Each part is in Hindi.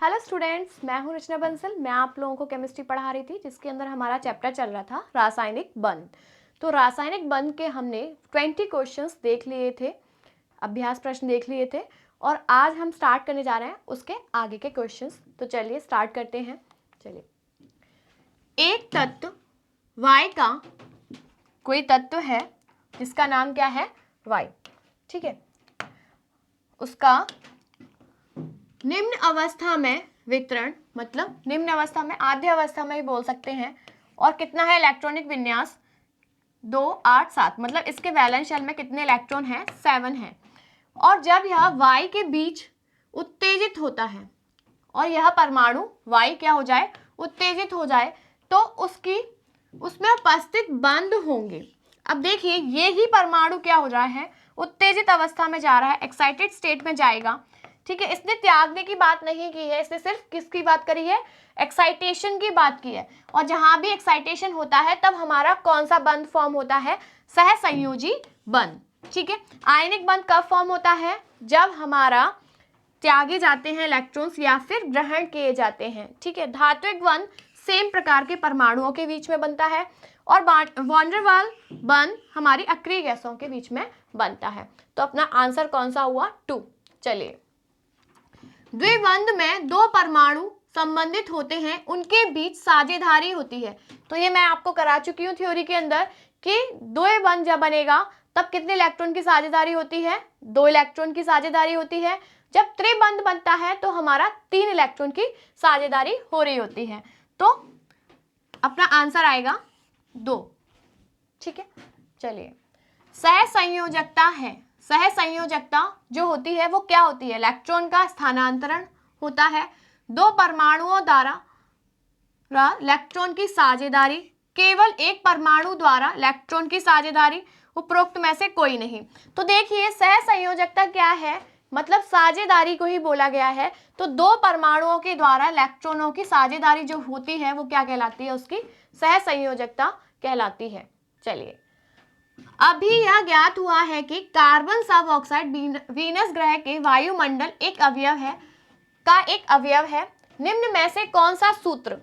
हेलो स्टूडेंट्स, मैं हूं रचना बंसल। मैं आप लोगों को केमिस्ट्री पढ़ा रही थी जिसके अंदर हमारा चैप्टर चल रहा था रासायनिक बंध। तो रासायनिक बंध के हमने 20 क्वेश्चंस देख लिए थे, अभ्यास प्रश्न देख लिए थे और आज हम स्टार्ट करने जा रहे हैं उसके आगे के क्वेश्चंस। तो चलिए स्टार्ट करते हैं। चलिए, एक तत्व Y का कोई तत्व है जिसका नाम क्या है Y, ठीक है। उसका निम्न अवस्था में वितरण, मतलब निम्न अवस्था में आद्य अवस्था में ही बोल सकते हैं, और कितना है इलेक्ट्रॉनिक विन्यास 2 8 7, मतलब इसके वैलेंस शेल में कितने इलेक्ट्रॉन हैं 7 हैं। और जब यह Y के बीच उत्तेजित होता है और यह परमाणु Y क्या हो जाए, उत्तेजित हो जाए, तो उसमें उपस्थित बंध होंगे। अब देखिए, ये ही परमाणु क्या हो रहा है, उत्तेजित अवस्था में जा रहा है, एक्साइटेड स्टेट में जाएगा, ठीक है। इसने त्यागने की बात नहीं की है, इसने सिर्फ किसकी बात करी है, एक्साइटेशन की बात की है। और जहां भी एक्साइटेशन होता है तब हमारा कौन सा बंध फॉर्म होता है, सहसंयोजी बंध, ठीक है। आयनिक बंध कब फॉर्म होता है, जब हमारा त्यागे जाते हैं इलेक्ट्रॉन्स या फिर ग्रहण किए जाते हैं, ठीक है। धात्विक बंध सेम प्रकार के परमाणुओं के बीच में बनता है और वैन डर वाल बंध हमारी अक्रिय गैसों के बीच में बनता है। तो अपना आंसर कौन सा हुआ, 2। चलिए, द्विबंध में दो परमाणु संबंधित होते हैं, उनके बीच साझेदारी होती है। तो ये मैं आपको करा चुकी हूँ थ्योरी के अंदर कि द्विबंध जब बनेगा तब कितने इलेक्ट्रॉन की साझेदारी होती है, 2 इलेक्ट्रॉन की साझेदारी होती है। जब त्रिबंध बनता है तो हमारा 3 इलेक्ट्रॉन की साझेदारी हो रही होती है। तो अपना आंसर आएगा 2, ठीक है। चलिए, सहसंयोजकता है। सहसंयोजकता जो होती है वो क्या होती है, इलेक्ट्रॉन का स्थानांतरण होता है। दो परमाणुओं द्वारा इलेक्ट्रॉन की साझेदारी, केवल एक परमाणु द्वारा इलेक्ट्रॉन की साझेदारी, उपरोक्त में से कोई नहीं। तो देखिए, सहसंयोजकता क्या है, मतलब साझेदारी को ही बोला गया है। तो दो परमाणुओं के द्वारा इलेक्ट्रॉनों की साझेदारी जो होती है वो क्या कहलाती है, उसकी सहसंयोजकता कहलाती है। चलिए, अभी यह ज्ञात हुआ है कि कार्बन सब ऑक्साइड वीनस ग्रह के वायुमंडल एक अवयव है। निम्न में से कौन सा सूत्र,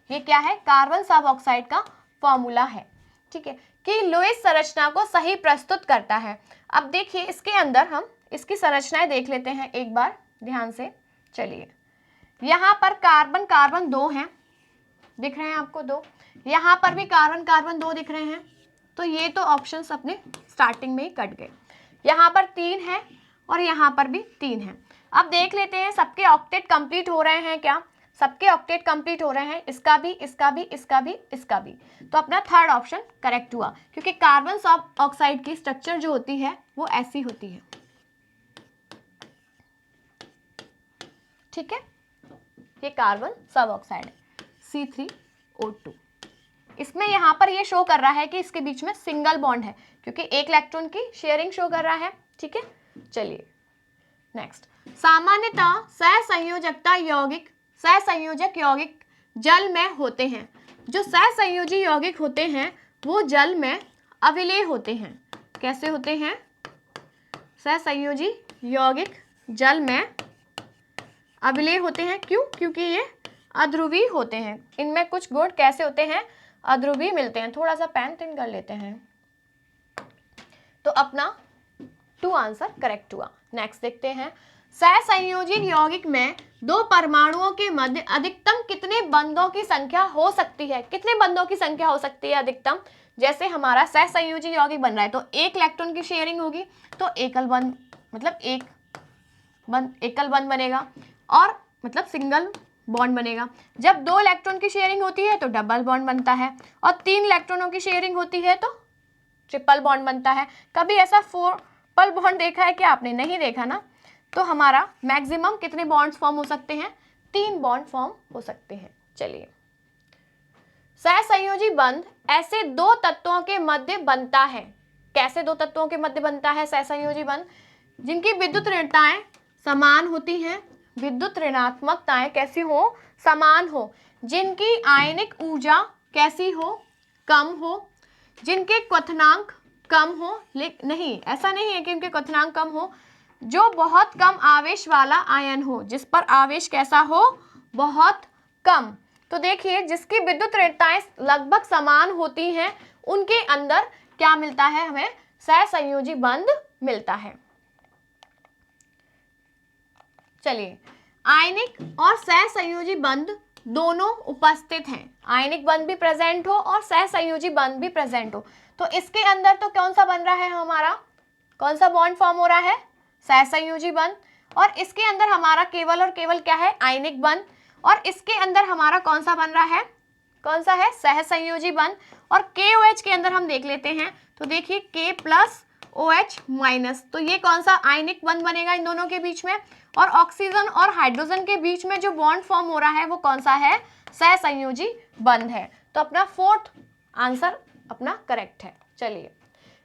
ये क्या है, कार्बन सब ऑक्साइड का फॉर्मूला है, ठीक है, कि लुईस संरचना को सही प्रस्तुत करता है। अब देखिए, इसके अंदर हम इसकी संरचनाएं देख लेते हैं एक बार ध्यान से। चलिए, यहाँ पर कार्बन कार्बन 2 हैं, दिख रहे हैं आपको 2, यहाँ पर भी कार्बन कार्बन 2 दिख रहे हैं। तो ये तो ऑप्शंस अपने स्टार्टिंग में ही कट गए। यहाँ पर 3 है और यहाँ पर भी 3 है। अब देख लेते हैं सबके ऑक्टेट कंप्लीट हो रहे हैं क्या, सबके ऑक्टेट कंप्लीट हो रहे हैं, इसका भी, इसका भी, इसका भी, इसका भी। तो अपना थर्ड ऑप्शन करेक्ट हुआ, क्योंकि कार्बन सब ऑक्साइड की स्ट्रक्चर जो होती है वो ऐसी होती है, ठीक है। ये कार्बन सब ऑक्साइड है, C3O2। इसमें यहाँ पर ये शो कर रहा है कि इसके बीच में सिंगल बॉन्ड है, क्योंकि एक इलेक्ट्रॉन की शेयरिंग शो कर रहा है, ठीक है। चलिए नेक्स्ट, सामान्यतः सहसंयोजक यौगिक जल में होते हैं। जो सहसंयोजी यौगिक होते हैं वो जल में अविलेय होते हैं। कैसे होते हैं, सहसंयोजी यौगिक जल में अविलेय होते हैं, क्यों, क्योंकि ये अध्रुवीय होते हैं। इनमें कुछ गुण कैसे होते हैं, अध्रुवीय मिलते हैं। थोड़ा सा पेन थिन कर लेते हैं। तो अपना 2 आंसर करेक्ट हुआ। नेक्स्ट देखते हैं, सहसंयोजी यौगिक में दो परमाणुओं के मध्य अधिकतम कितने बंधों की संख्या हो सकती है। कितने बंधों की संख्या हो सकती है अधिकतम, जैसे हमारा सहसंयोजी यौगिक बन रहा है तो एक इलेक्ट्रॉन की शेयरिंग होगी तो एकल बंध, मतलब एकल बंध बनेगा, और मतलब सिंगल बॉन्ड बनेगा। जब 2 इलेक्ट्रॉन की शेयरिंग होती है तो डबल बॉन्ड बनता है, और 3 इलेक्ट्रॉनों की शेयरिंग होती है तो ट्रिपल बॉन्ड बनता है। कभी ऐसा 4 बॉन्ड देखा है क्या आपने, नहीं देखा ना। तो हमारा मैक्सिमम कितने बॉन्ड्स फॉर्म हो सकते हैं, 3 बॉन्ड फॉर्म हो सकते हैं। चलिए, सहसंयोजी बंध ऐसे 2 तत्वों के मध्य बनता है। कैसे 2 तत्वों के मध्य बनता है सहसंयोजी बंध, जिनकी विद्युत ऋणताएं समान होती हैं, विद्युत ऋणात्मकताएं कैसी हो, समान हो, जिनकी आयनिक ऊर्जा कैसी हो, कम हो, जिनके क्वथनांक कम हो, नहीं ऐसा नहीं है कि इनके क्वथनांक कम हो, जो बहुत कम आवेश वाला आयन हो, जिस पर आवेश कैसा हो, बहुत कम। तो देखिए जिसकी विद्युत ऋणताएं लगभग समान होती हैं उनके अंदर क्या मिलता है, हमें सहसंयोजी बंध मिलता है। चलिए, आयनिक और सहसंयोजी बंध दोनों उपस्थित हैं, आयनिक बंध भी प्रेजेंट हो और सहसंयोजी बंध भी प्रेजेंट हो, तो इसके अंदर तो कौन सा बन रहा है हमारा, कौन सा बॉन्ड फॉर्म हो रहा है, सहसंयोजी बंध। और इसके अंदर हमारा केवल और केवल क्या है, आयनिक बंध। और इसके अंदर हमारा कौन सा बन रहा है, कौन सा है, सहसंयोजी बंध। और KOH के अंदर हम देख लेते हैं, तो देखिए K प्लस OH माइनस, तो ये कौन सा आयनिक बंध बनेगा इन दोनों के बीच में। और ऑक्सीजन और हाइड्रोजन के बीच में जो बॉन्ड फॉर्म हो रहा है वो कौन सा है, सहसंयोजी बंध है। तो अपना फोर्थ आंसर अपना करेक्ट है। चलिए,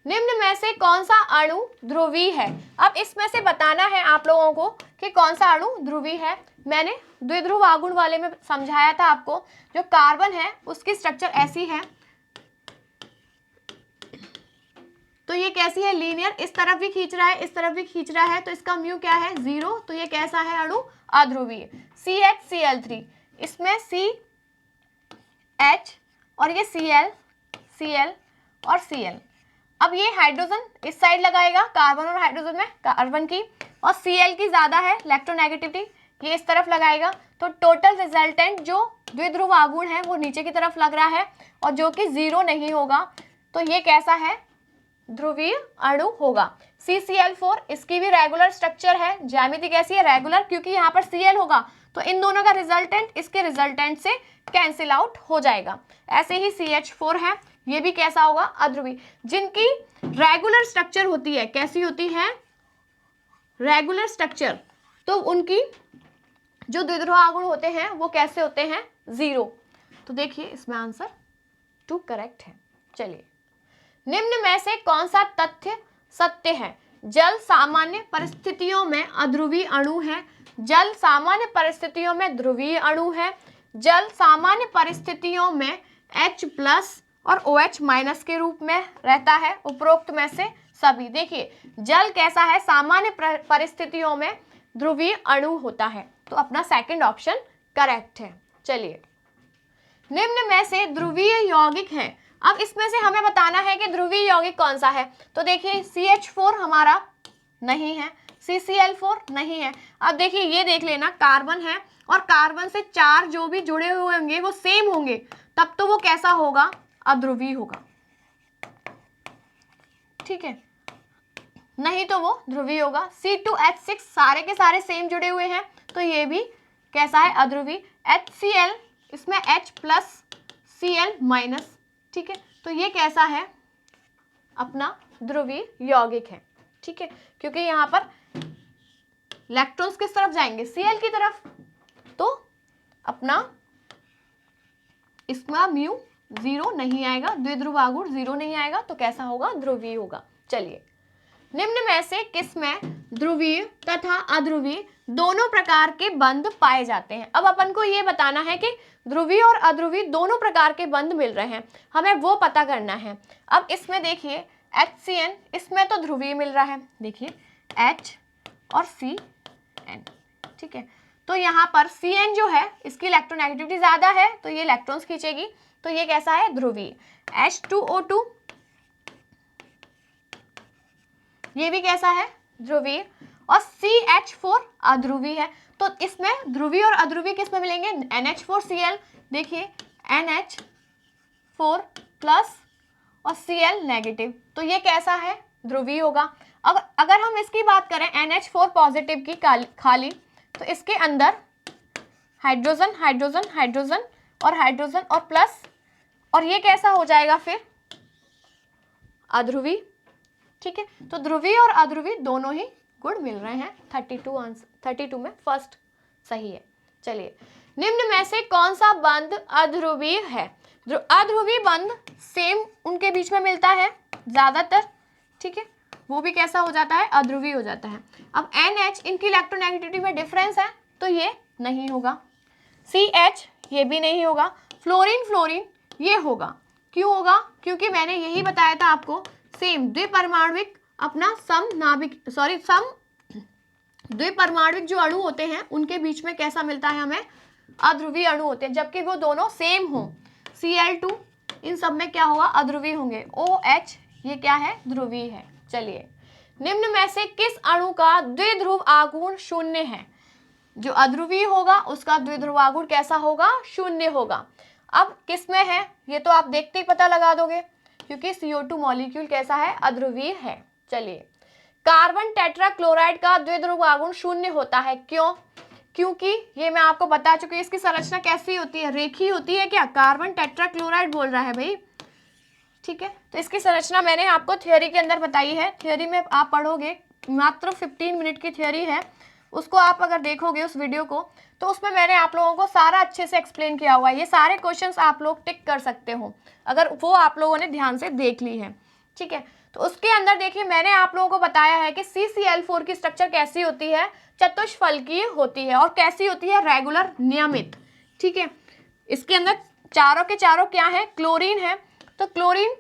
निम्न में से कौन सा अणु ध्रुवीय है। अब इसमें से बताना है आप लोगों को कि कौन सा अणु ध्रुवीय है। मैंने द्विध्रुव आघूर्ण वाले में समझाया था आपको, जो कार्बन है उसकी स्ट्रक्चर ऐसी है, तो ये कैसी है, लीनियर, इस तरफ भी खींच रहा है इस तरफ भी खींच रहा है, तो इसका म्यू क्या है, 0, तो ये कैसा है अणु, अध्रुवीय। CHCl3, इसमें CH और ये Cl और Cl। अब ये हाइड्रोजन इस साइड लगाएगा, कार्बन और हाइड्रोजन में कार्बन की, और Cl की ज्यादा है इलेक्ट्रोनेगेटिविटी, ये इस तरफ लगाएगा। तो टोटल रिजल्टेंट जो द्विध्रुव आघूर्ण है वो नीचे की तरफ लग रहा है, और जो कि 0 नहीं होगा, तो ये कैसा है, ध्रुवीय अणु होगा। CCl4, इसकी भी रेगुलर स्ट्रक्चर है, ज्यामिति कैसी है, रेगुलर, क्योंकि यहाँ पर Cl होगा तो इन दोनों का रिजल्टेंट इसके रिजल्टेंट से कैंसिल आउट हो जाएगा। ऐसे ही CH4 है, ये भी कैसा होगा, अध्रुवीय। जिनकी रेगुलर स्ट्रक्चर होती है, कैसी होती है, रेगुलर स्ट्रक्चर, तो उनकी जो द्विध्रुव आघूर्ण होते हैं वो कैसे होते हैं, 0। तो देखिए इसमें आंसर 2 करेक्ट है। चलिए, निम्न में से कौन सा तथ्य सत्य है। जल सामान्य परिस्थितियों में अध्रुवीय अणु है, जल सामान्य परिस्थितियों में ध्रुवीय अणु है, जल सामान्य परिस्थितियों में H प्लस और OH माइनस के रूप में रहता है, उपरोक्त में से सभी। देखिए जल कैसा है, सामान्य परिस्थितियों में ध्रुवीय अणु होता है, तो अपना सेकंड ऑप्शन करेक्ट है। चलिए, निम्न में से ध्रुवीय यौगिक है। अब इसमें से हमें बताना है कि ध्रुवीय यौगिक कौन सा है, तो देखिए CH4 हमारा नहीं है, CCl4 नहीं है। अब देखिए ये देख लेना, कार्बन है और कार्बन से 4 जो भी जुड़े हुए होंगे वो सेम होंगे, तब तो वो कैसा होगा, अध्रुवीय होगा, ठीक है, नहीं तो वो ध्रुवीय होगा। C2H6 सारे के सारे सेम जुड़े हुए हैं, तो ये भी कैसा है, अध्रुवीय। HCl, इसमें H प्लस Cl माइनस, ठीक है, तो ये कैसा है, अपना ध्रुवीय यौगिक है, ठीक है, क्योंकि यहाँ पर इलेक्ट्रॉन्स किस तरफ जाएंगे, Cl की तरफ, तो अपना इसका म्यू 0 नहीं आएगा, द्विध्रुव आघूर्ण 0 नहीं आएगा, तो कैसा होगा, ध्रुवीय होगा। चलिए, निम्न में से किसमें ध्रुवीय तथा अध्रुवीय दोनों प्रकार के बंध पाए जाते हैं। अब अपन को ये बताना है कि ध्रुवीय और अध्रुवीय दोनों प्रकार के बंध मिल रहे हैं, हमें वो पता करना है। अब इसमें देखिए HCN, इसमें तो ध्रुवीय मिल रहा है, देखिए H और CN, ठीक है, तो यहाँ पर Cn जो है इसकी इलेक्ट्रोनेगेटिविटी ज्यादा है, तो ये इलेक्ट्रॉन्स खींचेगी, तो ये कैसा है, ध्रुवीय। H2O2, ये भी कैसा है, ध्रुवीय। और CH4 अध्रुवीय है, तो इसमें ध्रुवीय और अध्रुवीय किसमें मिलेंगे, NH4Cl, देखिए NH4 प्लस और Cl नेगेटिव, तो ये कैसा है, ध्रुवीय होगा। अब अगर हम इसकी बात करें NH4 पॉजिटिव की खाली, तो इसके अंदर हाइड्रोजन हाइड्रोजन हाइड्रोजन और हाइड्रोजन और प्लस, और ये कैसा हो जाएगा फिर, अध्रुवीय, ठीक है। तो ध्रुवीय और अध्रुवीय दोनों ही गुण मिल रहे हैं, 32 में फर्स्ट सही है। चलिए, निम्न में से कौन सा बंध अध्रुवीय है। अध्रुवीय बंध सेम उनके बीच में मिलता है ज्यादातर, ठीक है, वो भी कैसा हो जाता है, अध्रुवीय हो जाता है। अब NH, इनकी इलेक्ट्रोनेगेटिविटी में डिफरेंस है, तो ये नहीं होगा। CH, ये भी नहीं होगा। फ्लोरीन फ्लोरीन ये होगा, क्यों होगा, क्योंकि मैंने यही बताया था आपको, सेम द्विपरमाणुक अपना सम द्विपरमाणुक जो अणु होते हैं उनके बीच में कैसा मिलता है हमें, अध्रुवीय अणु होते हैं, जबकि वो दोनों सेम हो, Cl2 इन सब में क्या होगा, अध्रुवीय होंगे, OH ये क्या है, ध्रुवीय है। चलिए, निम्न में से किस अणु का द्विध्रुव आघूर्ण शून्य है, जो अध्रुवीय होगा उसका द्विध्रुव आघूर्ण कैसा होगा, शून्य होगा। अब किस में है ये तो आप देखते ही पता लगा दोगे, क्योंकि CO2 मॉलिक्यूल कैसा है, अध्रुवीय है। चलिए, कार्बन टेट्राक्लोराइड का द्विध्रुव आघूर्ण शून्य होता है, क्यों, क्योंकि ये मैं आपको बता चुकी हूँ इसकी संरचना कैसी होती है, रेखीय होती है। क्या कार्बन टेट्राक्लोराइड बोल रहा है भाई, ठीक है। तो इसकी संरचना मैंने आपको थ्योरी के अंदर बताई है, थ्योरी में आप पढ़ोगे, मात्र 15 मिनट की थ्योरी है, उसको आप अगर देखोगे उस वीडियो को, तो उसमें मैंने आप लोगों को सारा अच्छे से एक्सप्लेन किया हुआ है। ये सारे क्वेश्चंस आप लोग टिक कर सकते हो अगर वो आप लोगों ने ध्यान से देख ली है, ठीक है। तो उसके अंदर देखिए मैंने आप लोगों को बताया है कि CCl4 की स्ट्रक्चर कैसी होती है, चतुष्फलकीय होती है, और कैसी होती है, रेगुलर, नियमित, ठीक है। इसके अंदर चारों के चारों क्या है, क्लोरीन है, तो क्लोरीन,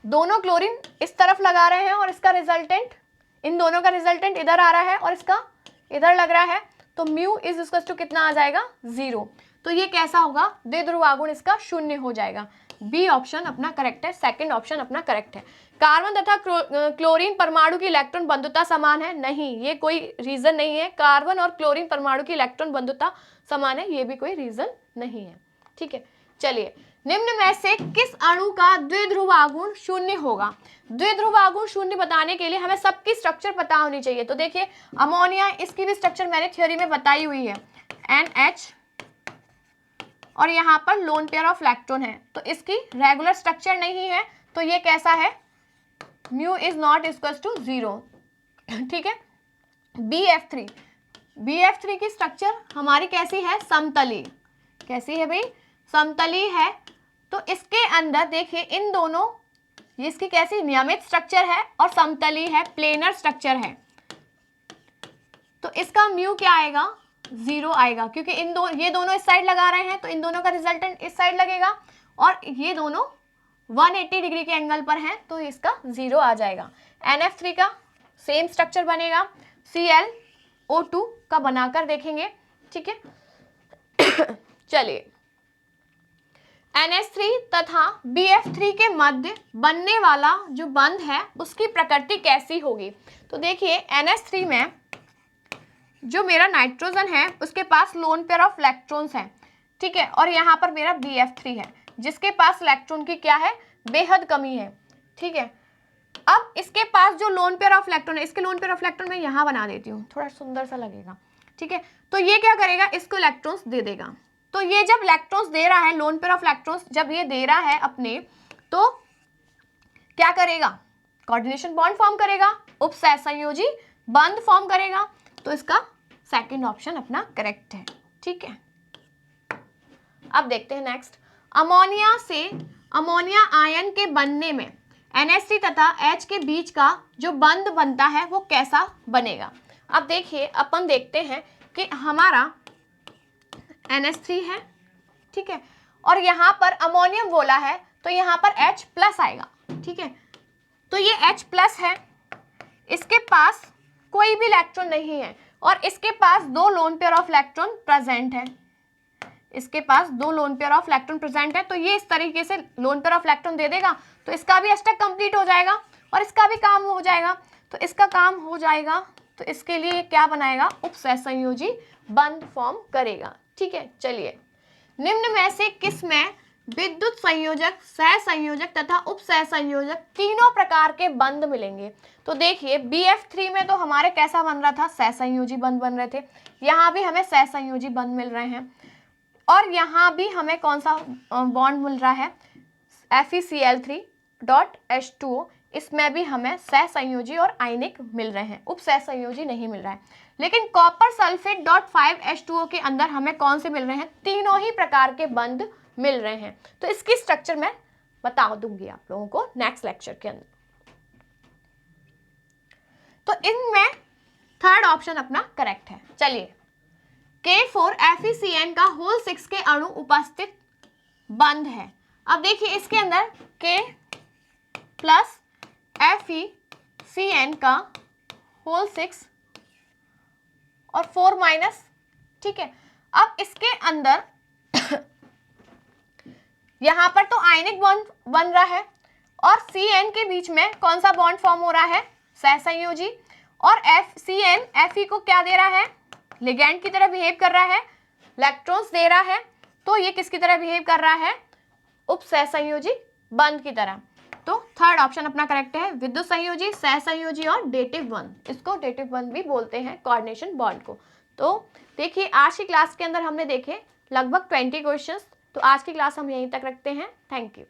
दोनों क्लोरीन इस तरफ लगा रहे हैं और इसका रिजल्टेंट, इन दोनों का रिजल्टेंट इधर आ रहा है और इसका इधर लग रहा है, तो म्यू इज इक्वल टू कितना आ जाएगा, 0। तो ये कैसा होगा, द्विध्रुव आघूर्ण इसका शून्य हो जाएगा। बी ऑप्शन अपना करेक्ट है, सेकंड ऑप्शन अपना करेक्ट है। कार्बन तथा क्लोरीन परमाणु की इलेक्ट्रॉन बंधुता समान है, नहीं, ये कोई रीजन नहीं है। कार्बन और क्लोरीन परमाणु की इलेक्ट्रॉन बंधुता समान है, ये भी कोई रीजन नहीं है, ठीक है। चलिए, निम्न में से किस अणु का द्विध्रुव आघूर्ण शून्य होगा, द्विध्रुव आघूर्ण शून्य बताने के लिए हमें सबकी स्ट्रक्चर पता होनी चाहिए। तो देखिए, अमोनिया, इसकी भी स्ट्रक्चर मैंने थ्योरी में बताई हुई है, NH, और यहाँ पर लोन पेयर ऑफ इलेक्ट्रॉन है, तो इसकी रेगुलर स्ट्रक्चर नहीं है, तो ये कैसा है, mu is not equal to 0, ठीक है। BF3 की स्ट्रक्चर हमारी कैसी है, समतली, कैसी है भाई, समतली है। तो इसके अंदर देखिए इन दोनों, ये इसकी कैसी, नियमित स्ट्रक्चर है और समतली है, प्लेनर स्ट्रक्चर है, तो इसका म्यू क्या आएगा, 0 आएगा, क्योंकि ये दोनों इस साइड लगा रहे हैं, तो इन दोनों का रिजल्टेंट इस साइड लगेगा, और ये दोनों 180 डिग्री के एंगल पर हैं, तो इसका 0 आ जाएगा। NF3 का सेम स्ट्रक्चर बनेगा, ClO2 का बनाकर देखेंगे, ठीक है। चलिए, NH3 तथा BF3 के मध्य बनने वाला जो बंध है उसकी प्रकृति कैसी होगी। तो देखिए, NH3 में जो मेरा नाइट्रोजन है उसके पास लोन पेयर ऑफ इलेक्ट्रॉन्स हैं, ठीक है, और यहाँ पर मेरा BF3 है जिसके पास इलेक्ट्रॉन की क्या है, बेहद कमी है, ठीक है। अब इसके पास जो लोन पेयर ऑफ इलेक्ट्रॉन है, इसके लोन पेयर ऑफ इलेक्ट्रॉन मैं यहाँ बना देती हूँ, थोड़ा सुंदर सा लगेगा, ठीक है। तो ये क्या करेगा, इसको इलेक्ट्रॉन्स दे देगा। तो ये जब इलेक्ट्रॉन्स दे रहा है, लोन पेयर ऑफ इलेक्ट्रॉन्स जब ये दे रहा है अपने, तो क्या करेगा, कोऑर्डिनेशन बॉन्ड फॉर्म करेगा, उपसहसंयोजी बंध फॉर्म करेगा, तो इसका सेकंड ऑप्शन अपना करेक्ट है, ठीक है। अब देखते हैं नेक्स्ट, अमोनिया से अमोनिया आयन के बनने में NH3 तथा H के बीच का जो बंध बनता है वो कैसा बनेगा। अब देखिए, अपन देखते हैं कि हमारा NH3 है, ठीक है, और यहाँ पर अमोनियम बोला है, तो यहाँ पर H प्लस आएगा, ठीक है। तो ये H प्लस है, इसके पास कोई भी इलेक्ट्रॉन नहीं है, और इसके पास 2 lone pair of electron present है, इसके पास 2 lone pair of electron present है, तो ये इस तरीके से लोन पेयर ऑफ इलेक्ट्रॉन दे देगा, तो इसका भी अष्टक कंप्लीट हो जाएगा और इसका भी काम हो जाएगा। तो इसका काम हो जाएगा, तो इसके लिए क्या बनाएगा, उपसहसंयोजी बंध फॉर्म करेगा, ठीक है। चलिए, निम्न में से किस में विद्युत संयोजक, सहसंयोजक तथा उपसहसंयोजक तीनों प्रकार के बंध मिलेंगे। तो देखिए, BF3 में तो हमारे कैसा बन रहा था, सहसंयोजी बंध बन रहे थे, यहाँ भी हमें सहसंयोजी बंध मिल रहे हैं, और यहाँ भी हमें कौन सा बॉन्ड मिल रहा है, FeCl3.H2O, इसमें भी हमें सहसंयोजी और आयनिक मिल रहे हैं, उपसहसंयोजी नहीं मिल रहा है। लेकिन कॉपर सल्फेट .5H2O के अंदर हमें कौन से मिल रहे हैं, तीनों ही प्रकार के बंध मिल रहे हैं। तो इसकी स्ट्रक्चर मैं बता दूंगी आप लोगों को नेक्स्ट लेक्चर के अंदर। तो इनमें थर्ड ऑप्शन अपना करेक्ट है। चलिए, K4FeCN का होल 6 के अणु उपस्थित बंध है। अब देखिए, इसके अंदर K प्लस FeCN का होल 6 और 4 माइनस, ठीक है। अब इसके अंदर यहां पर तो आयनिक बॉन्ड बन रहा है और CN के बीच में कौन सा बॉन्ड फॉर्म हो रहा है, सहसंयोजी। और FCN Fe को क्या दे रहा है, लिगैंड की तरह बिहेव कर रहा है, इलेक्ट्रॉन्स दे रहा है, तो ये किसकी तरह बिहेव कर रहा है, उपसहसंयोजी बंध की तरह। तो थर्ड ऑप्शन अपना करेक्ट है, विद्युत संयोजी, सहसंयोजी और डेटिव बंध। इसको डेटिव बंध भी बोलते हैं, कोऑर्डिनेशन बॉन्ड को। तो देखिए आज की क्लास के अंदर हमने देखे लगभग 20 क्वेश्चंस। तो आज की क्लास हम यहीं तक रखते हैं। Thank you.